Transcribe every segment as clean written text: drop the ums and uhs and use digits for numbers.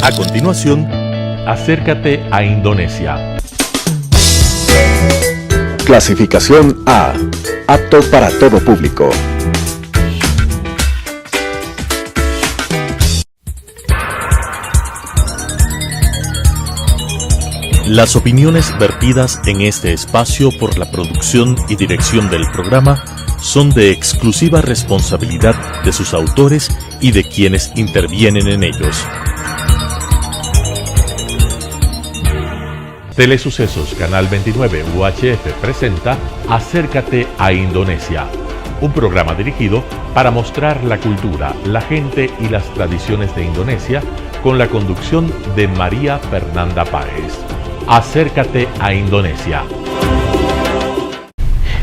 A continuación, acércate a Indonesia. Clasificación A. Apto para todo público. Las opiniones vertidas en este espacio por la producción y dirección del programa son de exclusiva responsabilidad de sus autores y de quienes intervienen en ellos. Telesucesos Canal 29 UHF presenta Acércate a Indonesia, un programa dirigido para mostrar la cultura, la gente y las tradiciones de Indonesia con la conducción de María Fernanda Páez. Acércate a Indonesia.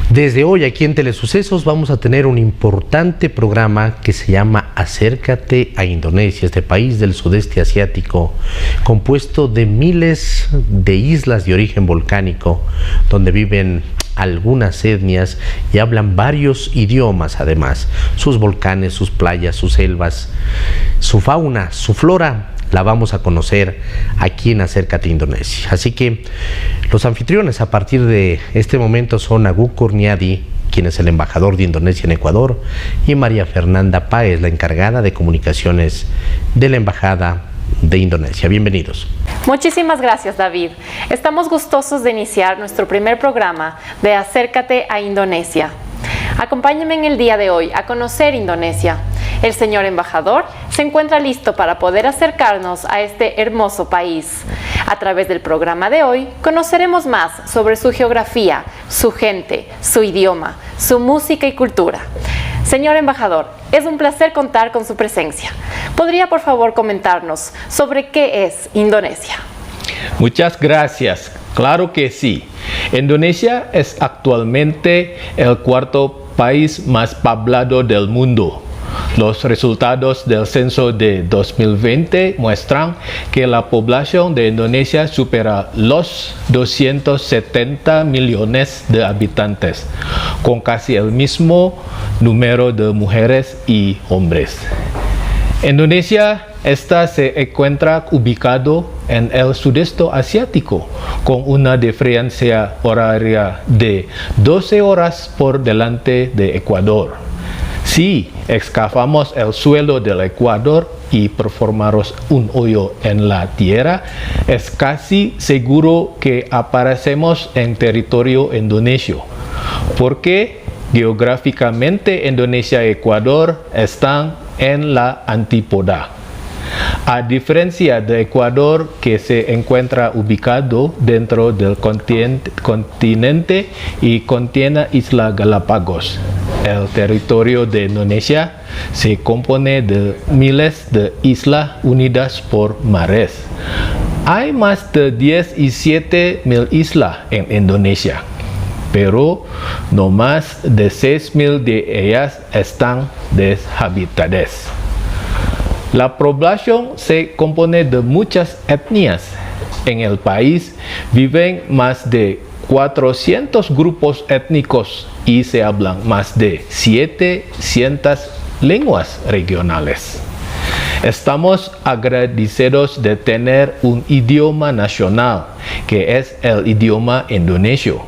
Desde hoy aquí en Telesucesos vamos a tener un importante programa que se llama Acércate a Indonesia, este país del sudeste asiático, compuesto de miles de islas de origen volcánico, donde viven algunas etnias y hablan varios idiomas además. Sus volcanes, sus playas, sus selvas, su fauna, su flora, la vamos a conocer aquí en Acércate a Indonesia. Así que los anfitriones a partir de este momento son Agu Kurniadi, quien es el embajador de Indonesia en Ecuador, y María Fernanda Páez, la encargada de comunicaciones de la Embajada de Indonesia. Bienvenidos. Muchísimas gracias, David. Estamos gustosos de iniciar nuestro primer programa de Acércate a Indonesia. Acompáñenme en el día de hoy a conocer Indonesia. El señor embajador se encuentra listo para poder acercarnos a este hermoso país. A través del programa de hoy conoceremos más sobre su geografía, su gente, su idioma, su música y cultura. Señor embajador, es un placer contar con su presencia. ¿Podría por favor comentarnos sobre qué es Indonesia? Muchas gracias. Claro que sí. Indonesia es actualmente el cuarto país más poblado del mundo. Los resultados del censo de 2020 muestran que la población de Indonesia supera los 270 millones de habitantes, con casi el mismo número de mujeres y hombres. Indonesia se encuentra ubicado en el sudeste asiático, con una diferencia horaria de 12 horas por delante de Ecuador. Si excavamos el suelo del Ecuador y perforamos un hoyo en la tierra, es casi seguro que aparecemos en territorio indonesio, porque geográficamente Indonesia y Ecuador están en la antípoda. A diferencia de Ecuador, que se encuentra ubicado dentro del continente y contiene Isla Galápagos, el territorio de Indonesia se compone de miles de islas unidas por mares. Hay más de 17.000 islas en Indonesia, pero no más de 6.000 de ellas están deshabitadas. La población se compone de muchas etnias. En el país viven más de 400 grupos étnicos y se hablan más de 700 lenguas regionales. Estamos agradecidos de tener un idioma nacional, que es el idioma indonesio,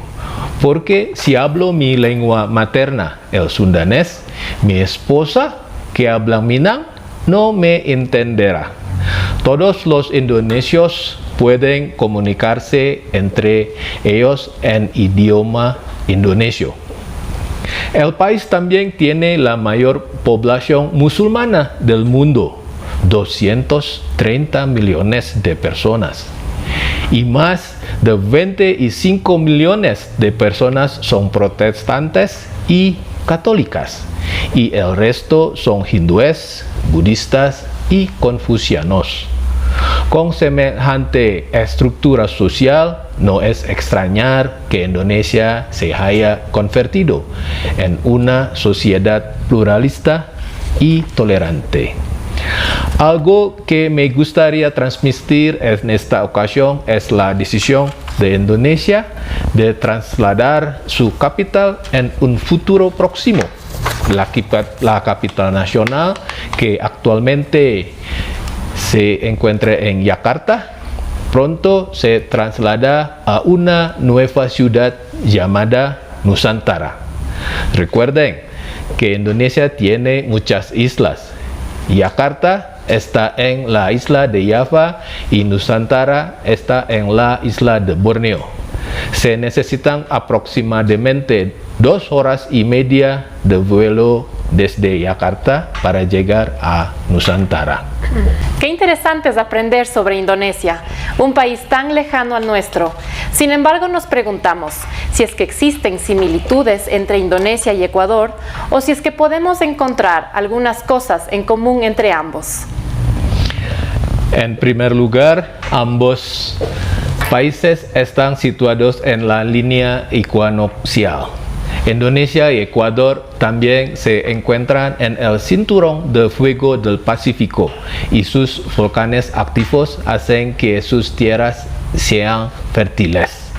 porque si hablo mi lengua materna, el sundanés, mi esposa, que habla Minang, no me entenderá. Todos los indonesios pueden comunicarse entre ellos en idioma indonesio. El país también tiene la mayor población musulmana del mundo, 230 millones de personas. Y más de 25 millones de personas son protestantes y católicas, y el resto son hindúes, budistas y confucianos. Con semejante estructura social, no es extrañar que Indonesia se haya convertido en una sociedad pluralista y tolerante. Algo que me gustaría transmitir en esta ocasión es la decisión de Indonesia de trasladar su capital en un futuro próximo. La capital nacional, que actualmente se encuentra en Yakarta, pronto se traslada a una nueva ciudad llamada Nusantara. Recuerden que Indonesia tiene muchas islas. Yakarta está en la isla de Java y Nusantara está en la isla de Borneo. Se necesitan aproximadamente 2 horas y media de vuelo desde Yakarta para llegar a Nusantara. Qué interesante es aprender sobre Indonesia, un país tan lejano al nuestro. Sin embargo, nos preguntamos si es que existen similitudes entre Indonesia y Ecuador o si es que podemos encontrar algunas cosas en común entre ambos. En primer lugar, ambos países están situados en la línea equinoccial. Indonesia y Ecuador también se encuentran en el cinturón de fuego del Pacífico y sus volcanes activos hacen que sus tierras sean fértiles.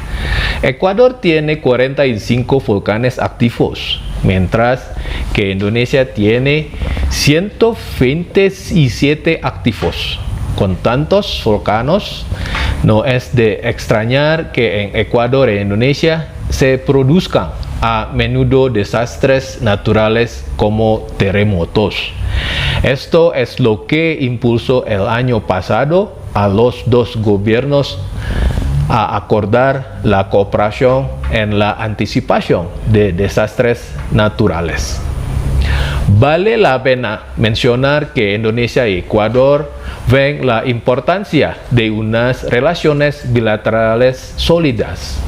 Ecuador tiene 45 volcanes activos, mientras que Indonesia tiene 127 activos. Con tantos volcanes, no es de extrañar que en Ecuador e Indonesia se produzcan a menudo desastres naturales como terremotos. Esto es lo que impulsó el año pasado a los dos gobiernos a acordar la cooperación en la anticipación de desastres naturales. Vale la pena mencionar que Indonesia y Ecuador ven la importancia de unas relaciones bilaterales sólidas.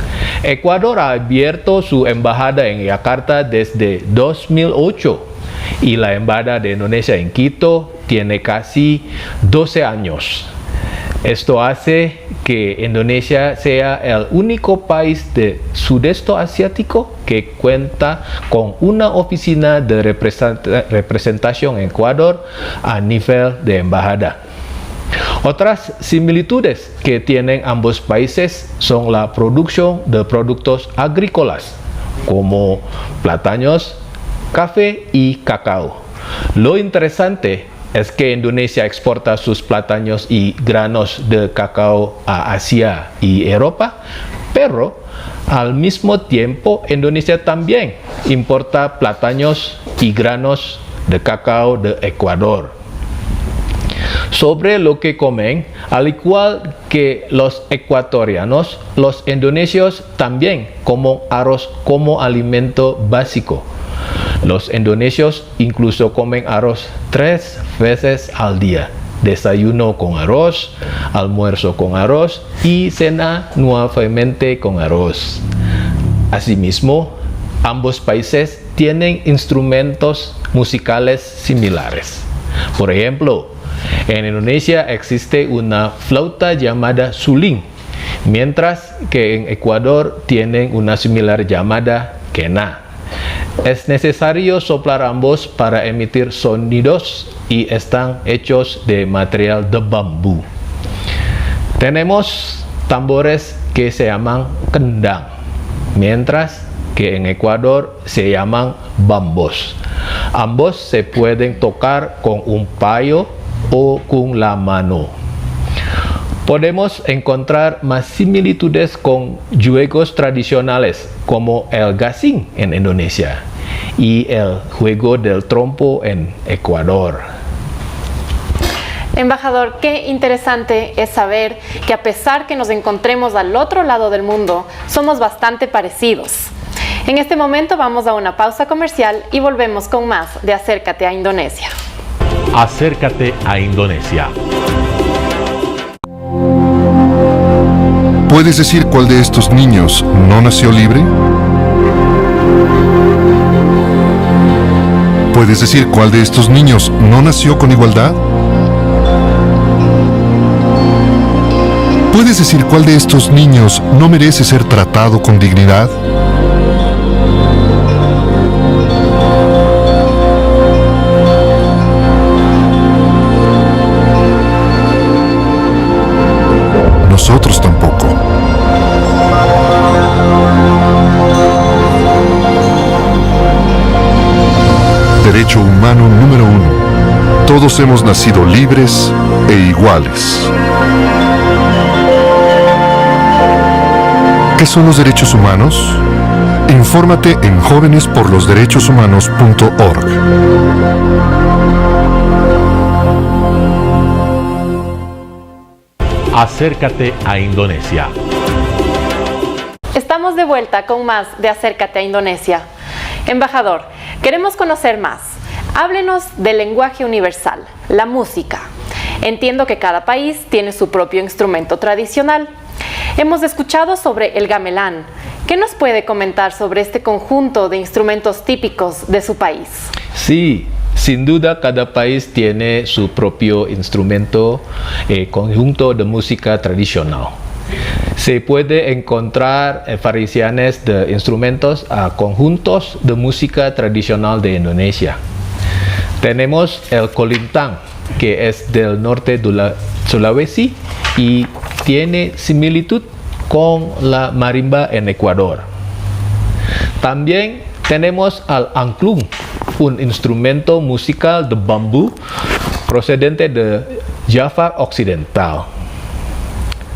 Ecuador ha abierto su embajada en Yakarta desde 2008 y la embajada de Indonesia en Quito tiene casi 12 años. Esto hace que Indonesia sea el único país del sudeste asiático que cuenta con una oficina de representación en Ecuador a nivel de embajada. Otras similitudes que tienen ambos países son la producción de productos agrícolas como plátanos, café y cacao. Lo interesante es que Indonesia exporta sus plátanos y granos de cacao a Asia y Europa, pero al mismo tiempo Indonesia también importa plátanos y granos de cacao de Ecuador. Sobre lo que comen, al igual que los ecuatorianos, los indonesios también comen arroz como alimento básico. Los indonesios incluso comen arroz 3 veces al día. Desayuno con arroz, almuerzo con arroz y cena nuevamente con arroz. Asimismo, ambos países tienen instrumentos musicales similares. Por ejemplo, en Indonesia existe una flauta llamada suling, mientras que en Ecuador tienen una similar llamada quena. Es necesario soplar ambos para emitir sonidos y están hechos de material de bambú. Tenemos tambores que se llaman kendang, mientras que en Ecuador se llaman bambos. Ambos se pueden tocar con un payo o con la mano. Podemos encontrar más similitudes con juegos tradicionales como el gasing en Indonesia y el juego del trompo en Ecuador. Embajador, qué interesante es saber que a pesar que nos encontremos al otro lado del mundo, somos bastante parecidos. En este momento vamos a una pausa comercial y volvemos con más de Acércate a Indonesia. Acércate a Indonesia. ¿Puedes decir cuál de estos niños no nació libre? ¿Puedes decir cuál de estos niños no nació con igualdad? ¿Puedes decir cuál de estos niños no merece ser tratado con dignidad? Nosotros tampoco. Derecho humano número 1. todos hemos nacido libres e iguales. ¿Qué son los derechos humanos? Infórmate en jovenesporlosderechoshumanos.org. Acércate a Indonesia. Estamos de vuelta con más de Acércate a Indonesia. Embajador, queremos conocer más. Háblenos del lenguaje universal, la música. Entiendo que cada país tiene su propio instrumento tradicional. Hemos escuchado sobre el gamelán. ¿Qué nos puede comentar sobre este conjunto de instrumentos típicos de su país? Sí, sin duda cada país tiene su propio instrumento, conjunto de música tradicional. Se puede encontrar variaciones de instrumentos a conjuntos de música tradicional de Indonesia. Tenemos el kolintang, que es del norte de Sulawesi y tiene similitud con la marimba en Ecuador. También tenemos al angklung, un instrumento musical de bambu procedente de Java Occidental.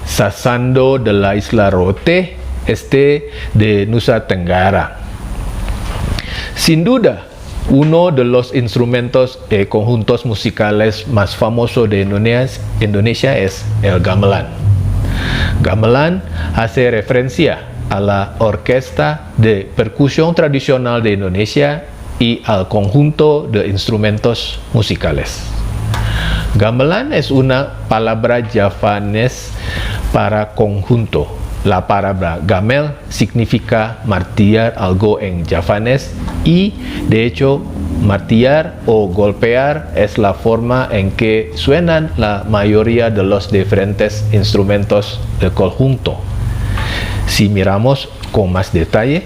Sasando de la isla Rote, de Nusa Tenggara. Sin duda, uno de los instrumentos conjuntos musicales más famosos de Indonesia es el gamelan. Gamelan hace referencia a la orquesta de percusión tradicional de Indonesia y al conjunto de instrumentos musicales. Gamelan es una palabra javanés para conjunto. La palabra gamel significa martillar algo en javanés y, de hecho, martillar o golpear es la forma en que suenan la mayoría de los diferentes instrumentos del conjunto. Si miramos con más detalle,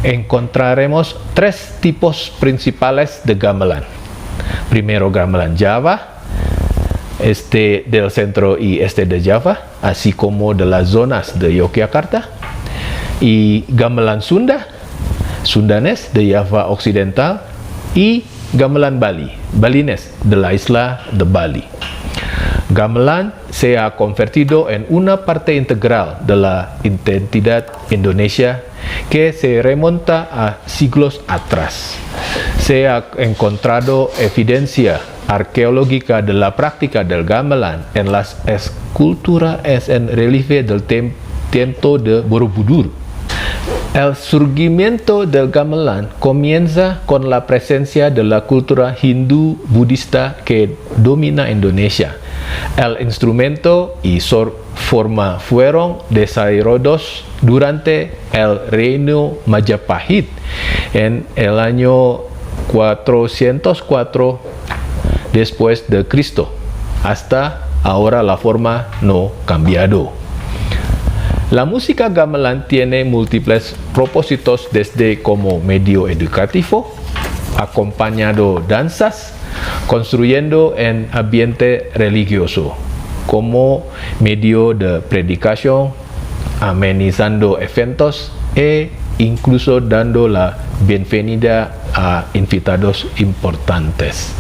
encontraremos tres tipos principales de gamelan. Primero, gamelan Java, del centro y este de Java, así como de las zonas de Yogyakarta, y gamelan Sunda, sundanés de Java Occidental, y gamelan Bali, balinés de la isla de Bali. Gamelan se ha convertido en una parte integral de la identidad Indonesia que se remonta a siglos atrás. Se ha encontrado evidencia arqueológica de la práctica del gamelan en las esculturas en relieve del templo de Borobudur. El surgimiento del gamelan comienza con la presencia de la cultura hindú-budista que domina Indonesia. El instrumento y su forma fueron desarrollados durante el reino Majapahit en el año 404 después de Cristo. Hasta ahora la forma no ha cambiado. La música gamelan tiene múltiples propósitos, desde como medio educativo, acompañando danzas, construyendo en ambiente religioso, como medio de predicación, amenizando eventos e incluso dando la bienvenida a invitados importantes.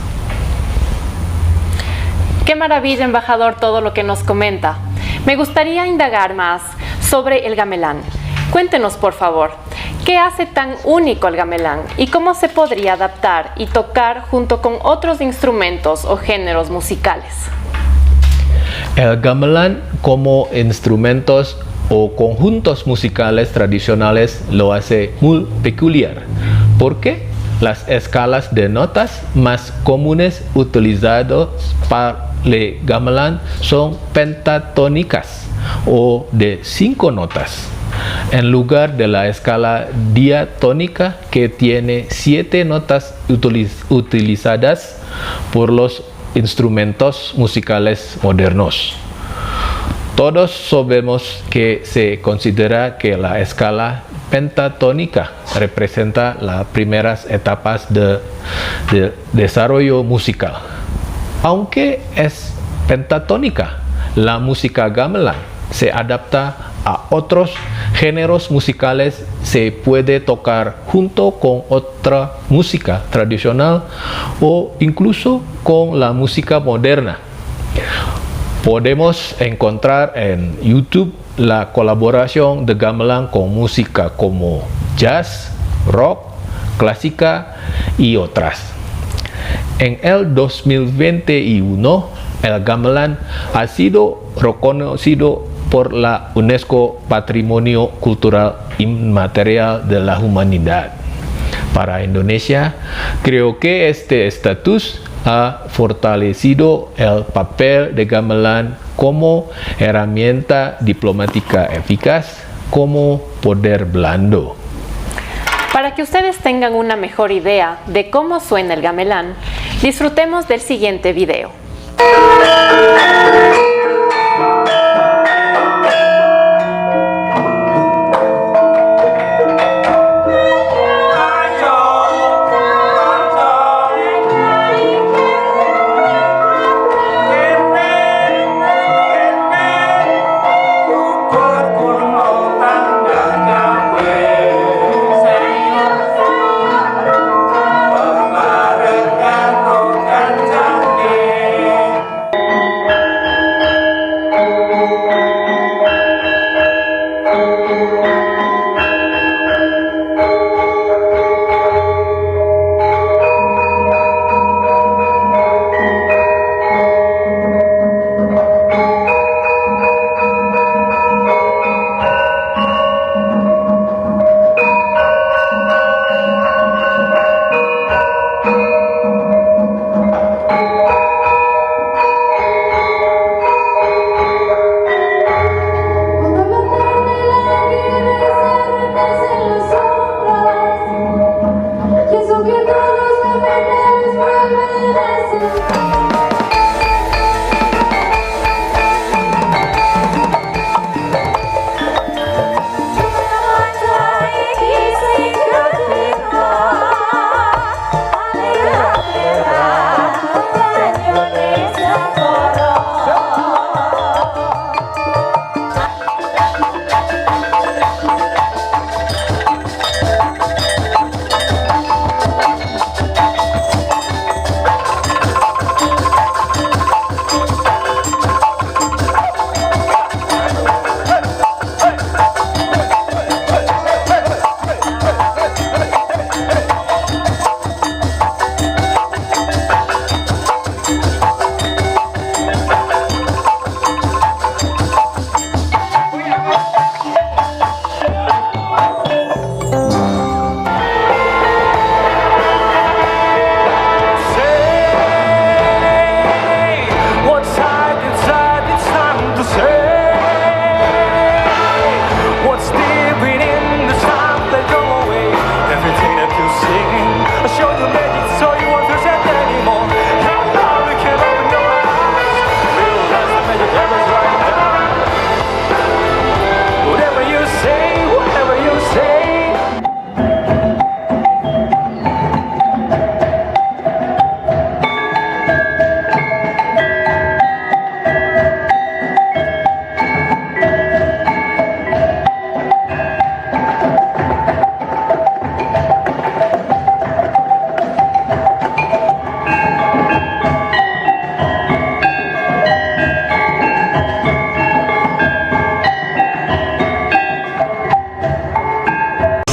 Qué maravilla, embajador, todo lo que nos comenta. Me gustaría indagar más sobre el gamelán. Cuéntenos, por favor, ¿qué hace tan único el gamelán y cómo se podría adaptar y tocar junto con otros instrumentos o géneros musicales? El gamelan como instrumentos o conjuntos musicales tradicionales lo hace muy peculiar, porque las escalas de notas más comunes utilizadas para el gamelan son pentatónicas o de 5 notas, en lugar de la escala diatónica que tiene 7 notas utilizadas por los instrumentos musicales modernos. Todos sabemos que se considera que la escala pentatónica representa las primeras etapas de desarrollo musical. Aunque es pentatónica, la música gamelan se adapta a otros géneros musicales se puede tocar junto con otra música tradicional o incluso con la música moderna. Podemos encontrar en YouTube la colaboración de gamelan con música como jazz, rock, clásica y otras. En el 2021, el gamelan ha sido reconocido por la UNESCO Patrimonio Cultural Inmaterial de la Humanidad. Para Indonesia, creo que este estatus ha fortalecido el papel de gamelan como herramienta diplomática eficaz como poder blando. Para que ustedes tengan una mejor idea de cómo suena el gamelán, disfrutemos del siguiente video.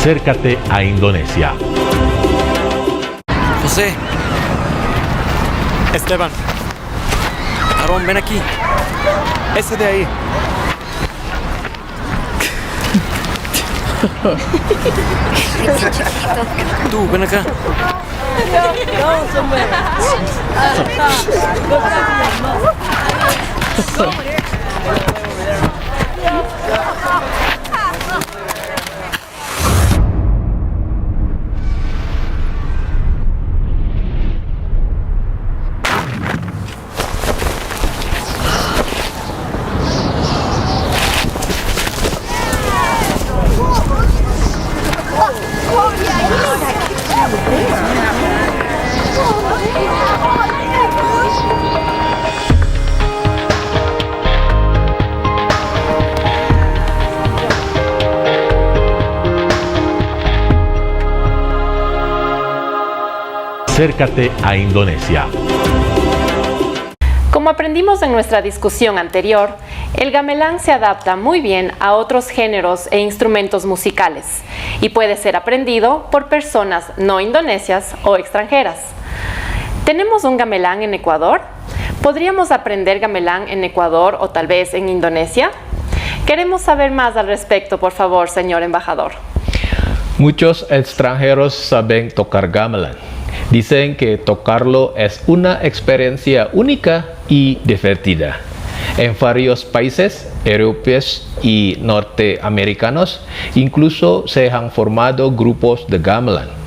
Acércate a Indonesia. José. Esteban. Aarón, ven aquí. Ese de ahí. Tú, ven acá. Acércate a Indonesia. Como aprendimos en nuestra discusión anterior, el gamelan se adapta muy bien a otros géneros e instrumentos musicales y puede ser aprendido por personas no indonesias o extranjeras. ¿Tenemos un gamelan en Ecuador? ¿Podríamos aprender gamelan en Ecuador o tal vez en Indonesia? Queremos saber más al respecto, por favor, señor embajador. Muchos extranjeros saben tocar gamelan. Dicen que tocarlo es una experiencia única y divertida. En varios países europeos y norteamericanos incluso se han formado grupos de gamelan.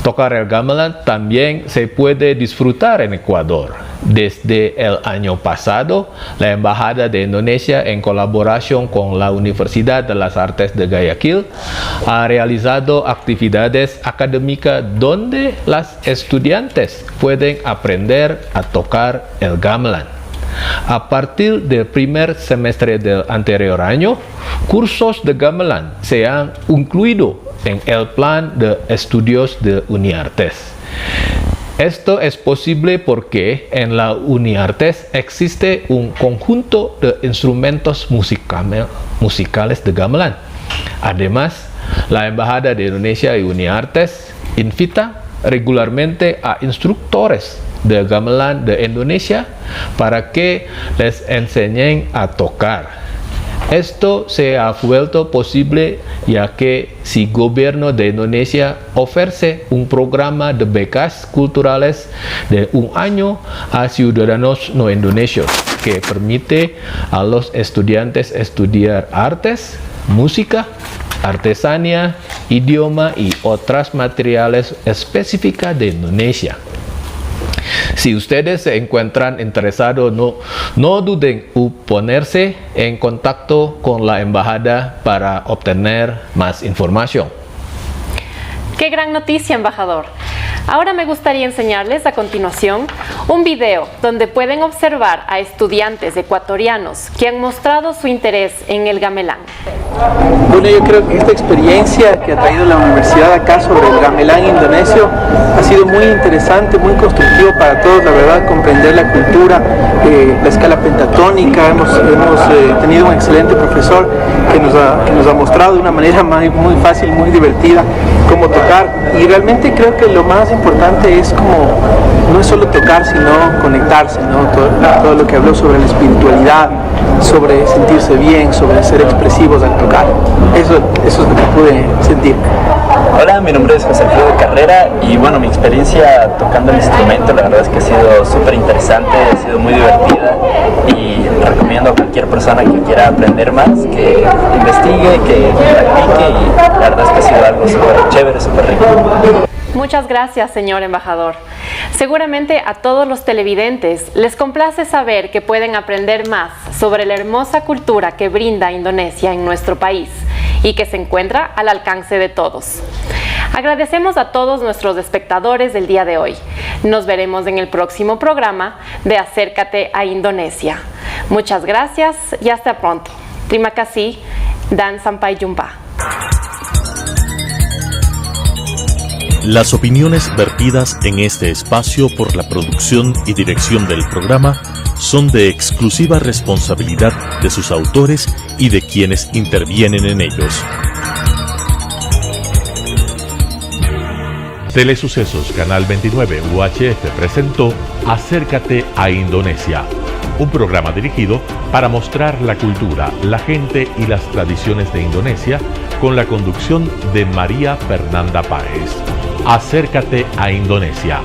Tocar el gamelan también se puede disfrutar en Ecuador. Desde el año pasado, la Embajada de Indonesia, en colaboración con la Universidad de las Artes de Guayaquil, ha realizado actividades académicas donde los estudiantes pueden aprender a tocar el gamelan. A partir del primer semestre del anterior año, cursos de gamelan se han incluido en el plan de estudios de UniArtes. Esto es posible porque en la UniArtes existe un conjunto de instrumentos musicales de gamelan. Además, la Embajada de Indonesia y UniArtes invita regularmente a instructores de gamelan de Indonesia para que les enseñen a tocar. Esto se ha vuelto posible ya que el gobierno de Indonesia ofrece un programa de becas culturales de un año a ciudadanos no indonesios que permite a los estudiantes estudiar artes, música, artesanía, idioma y otras materiales específicas de Indonesia. Si ustedes se encuentran interesados, no duden en ponerse en contacto con la embajada para obtener más información. ¡Qué gran noticia, embajador! Ahora me gustaría enseñarles a continuación un video donde pueden observar a estudiantes ecuatorianos que han mostrado su interés en el gamelan. Bueno, yo creo que esta experiencia que ha traído la universidad acá sobre el gamelan indonesio ha sido muy interesante, muy constructivo para todos, la verdad, comprender la cultura, la escala pentatónica. Hemos tenido un excelente profesor que nos ha mostrado de una manera muy fácil, muy divertida cómo tocar, y realmente creo que lo más importante es como no es solo tocar, sino conectarse, ¿no? Todo lo que habló sobre la espiritualidad, sobre sentirse bien, sobre ser expresivos al tocar. Eso es lo que pude sentir. Hola, mi nombre es José Alfredo Carrera y bueno, mi experiencia tocando el instrumento la verdad es que ha sido súper interesante, ha sido muy divertida y recomiendo a cualquier persona que quiera aprender más, que investigue, que practique, y la verdad es que ha sido algo súper chévere, súper rico. Muchas gracias, señor embajador. Seguramente a todos los televidentes les complace saber que pueden aprender más sobre la hermosa cultura que brinda Indonesia en nuestro país y que se encuentra al alcance de todos. Agradecemos a todos nuestros espectadores del día de hoy. Nos veremos en el próximo programa de Acércate a Indonesia. Muchas gracias y hasta pronto. Terima kasih dan sampai jumpa. Las opiniones vertidas en este espacio por la producción y dirección del programa son de exclusiva responsabilidad de sus autores y de quienes intervienen en ellos. Telesucesos Canal 29 UHF presentó Acércate a Indonesia, un programa dirigido para mostrar la cultura, la gente y las tradiciones de Indonesia con la conducción de María Fernanda Páez. Acércate a Indonesia.